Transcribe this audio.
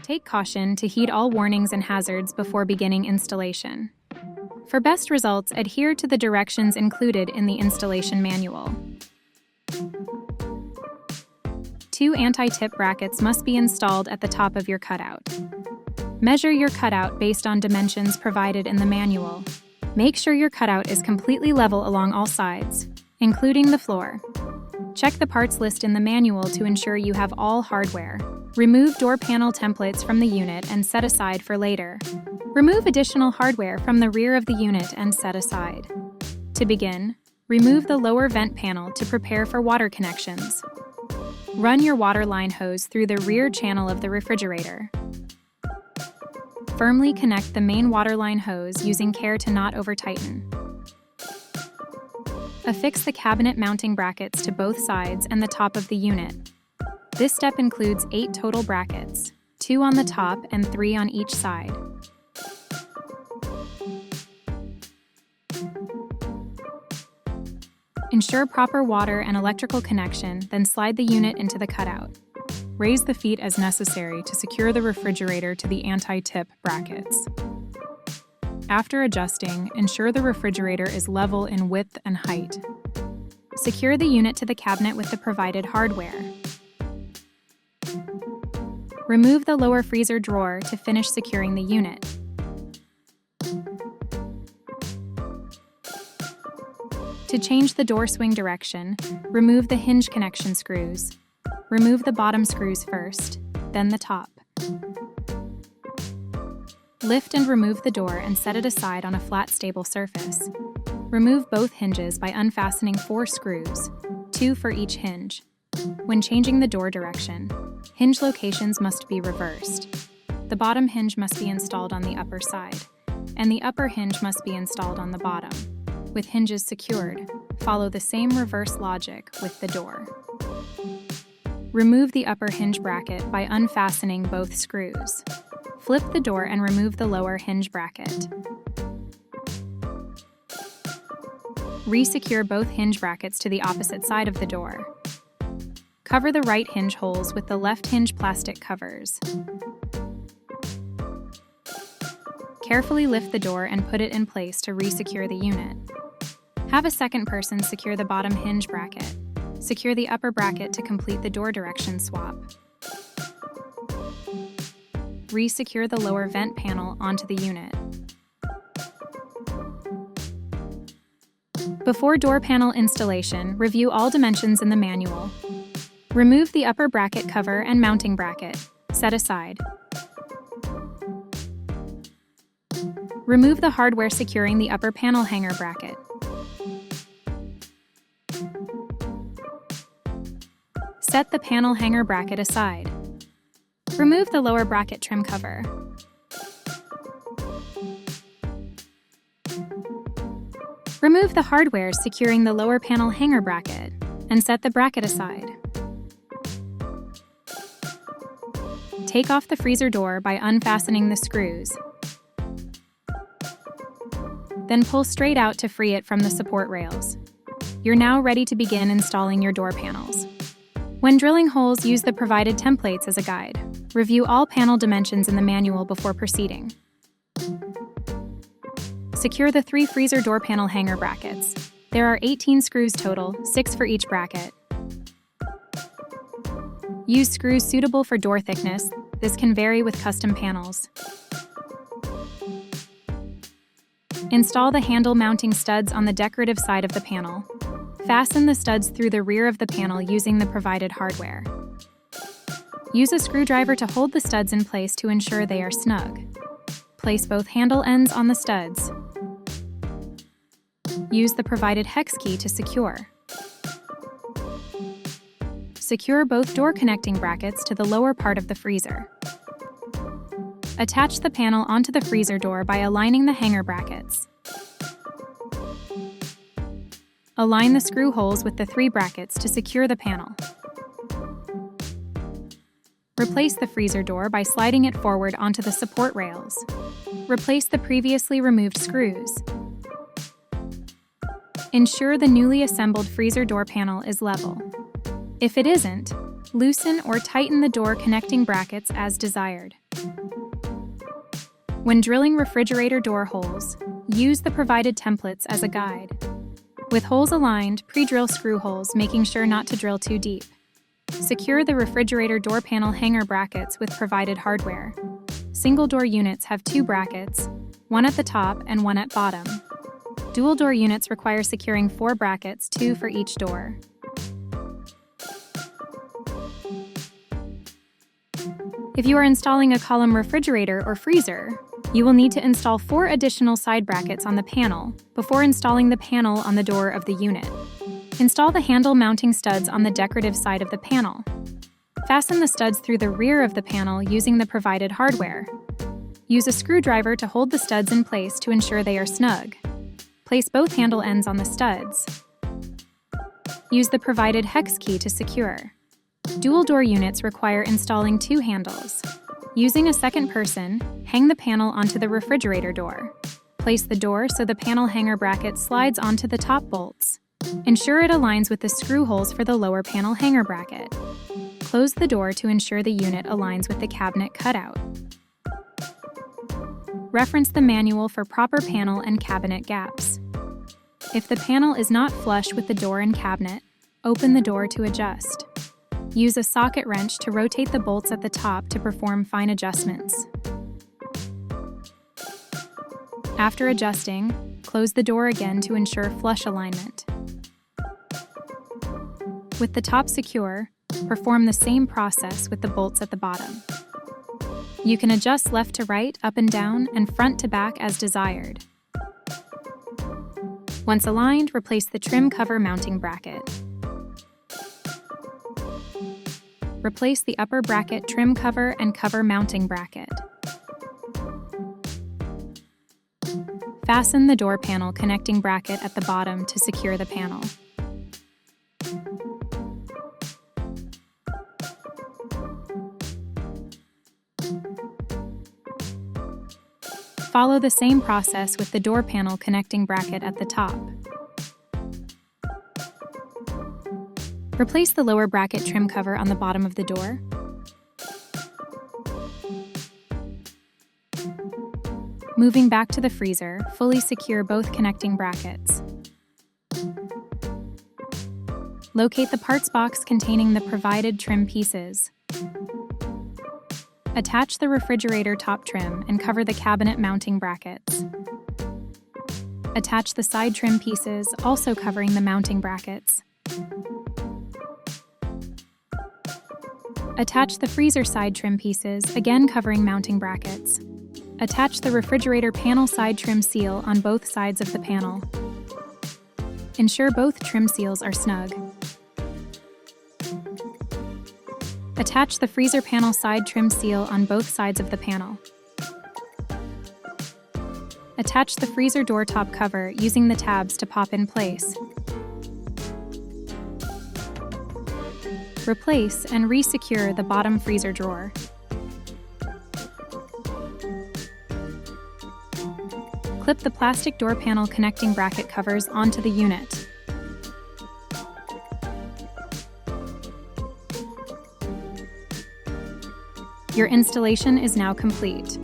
Take caution to heed all warnings and hazards before beginning installation. For best results, adhere to the directions included in the installation manual. 2 anti-tip brackets must be installed at the top of your cutout. Measure your cutout based on dimensions provided in the manual. Make sure your cutout is completely level along all sides, including the floor. Check the parts list in the manual to ensure you have all hardware. Remove door panel templates from the unit and set aside for later. Remove additional hardware from the rear of the unit and set aside. To begin, remove the lower vent panel to prepare for water connections. Run your water line hose through the rear channel of the refrigerator. Firmly connect the main water line hose using care to not over-tighten. Affix the cabinet mounting brackets to both sides and the top of the unit. This step includes 8 total brackets, 2 on the top and 3 on each side. Ensure proper water and electrical connection, then slide the unit into the cutout. Raise the feet as necessary to secure the refrigerator to the anti-tip brackets. After adjusting, ensure the refrigerator is level in width and height. Secure the unit to the cabinet with the provided hardware. Remove the lower freezer drawer to finish securing the unit. To change the door swing direction, remove the hinge connection screws. Remove the bottom screws first, then the top. Lift and remove the door and set it aside on a flat, stable surface. Remove both hinges by unfastening 4 screws, 2 for each hinge. When changing the door direction, hinge locations must be reversed. The bottom hinge must be installed on the upper side, and the upper hinge must be installed on the bottom. With hinges secured, follow the same reverse logic with the door. Remove the upper hinge bracket by unfastening both screws. Flip the door and remove the lower hinge bracket. Resecure both hinge brackets to the opposite side of the door. Cover the right hinge holes with the left hinge plastic covers. Carefully lift the door and put it in place to resecure the unit. Have a second person secure the bottom hinge bracket. Secure the upper bracket to complete the door direction swap. Resecure the lower vent panel onto the unit. Before door panel installation, review all dimensions in the manual. Remove the upper bracket cover and mounting bracket. Set aside. Remove the hardware securing the upper panel hanger bracket. Set the panel hanger bracket aside. Remove the lower bracket trim cover. Remove the hardware securing the lower panel hanger bracket and set the bracket aside. Take off the freezer door by unfastening the screws. Then pull straight out to free it from the support rails. You're now ready to begin installing your door panels. When drilling holes, use the provided templates as a guide. Review all panel dimensions in the manual before proceeding. Secure the 3 freezer door panel hanger brackets. There are 18 screws total, 6 for each bracket. Use screws suitable for door thickness. This can vary with custom panels. Install the handle mounting studs on the decorative side of the panel. Fasten the studs through the rear of the panel using the provided hardware. Use a screwdriver to hold the studs in place to ensure they are snug. Place both handle ends on the studs. Use the provided hex key to secure. Secure both door connecting brackets to the lower part of the freezer. Attach the panel onto the freezer door by aligning the hanger brackets. Align the screw holes with the 3 brackets to secure the panel. Replace the freezer door by sliding it forward onto the support rails. Replace the previously removed screws. Ensure the newly assembled freezer door panel is level. If it isn't, Loosen or tighten the door connecting brackets as desired. When drilling refrigerator door holes, use the provided templates as a guide. With holes aligned, pre-drill screw holes, making sure not to drill too deep. Secure the refrigerator door panel hanger brackets with provided hardware. Single door units have 2 brackets, one at the top and one at bottom. Dual door units require securing 4 brackets, 2 for each door. If you are installing a column refrigerator or freezer, you will need to install 4 additional side brackets on the panel before installing the panel on the door of the unit. Install the handle mounting studs on the decorative side of the panel. Fasten the studs through the rear of the panel using the provided hardware. Use a screwdriver to hold the studs in place to ensure they are snug. Place both handle ends on the studs. Use the provided hex key to secure. Dual door units require installing 2 handles. Using a second person, hang the panel onto the refrigerator door. Place the door so the panel hanger bracket slides onto the top bolts. Ensure it aligns with the screw holes for the lower panel hanger bracket. Close the door to ensure the unit aligns with the cabinet cutout. Reference the manual for proper panel and cabinet gaps. If the panel is not flush with the door and cabinet, open the door to adjust. Use a socket wrench to rotate the bolts at the top to perform fine adjustments. After adjusting, close the door again to ensure flush alignment. With the top secure, perform the same process with the bolts at the bottom. You can adjust left to right, up and down, and front to back as desired. Once aligned, replace the trim cover mounting bracket. Replace the upper bracket trim cover and cover mounting bracket. Fasten the door panel connecting bracket at the bottom to secure the panel. Follow the same process with the door panel connecting bracket at the top. Replace the lower bracket trim cover on the bottom of the door. Moving back to the freezer, fully secure both connecting brackets. Locate the parts box containing the provided trim pieces. Attach the refrigerator top trim and cover the cabinet mounting brackets. Attach the side trim pieces, also covering the mounting brackets. Attach the freezer side trim pieces, again covering mounting brackets. Attach the refrigerator panel side trim seal on both sides of the panel. Ensure both trim seals are snug. Attach the freezer panel side trim seal on both sides of the panel. Attach the freezer door top cover using the tabs to pop in place. Replace and re-secure the bottom freezer drawer. Clip the plastic door panel connecting bracket covers onto the unit. Your installation is now complete.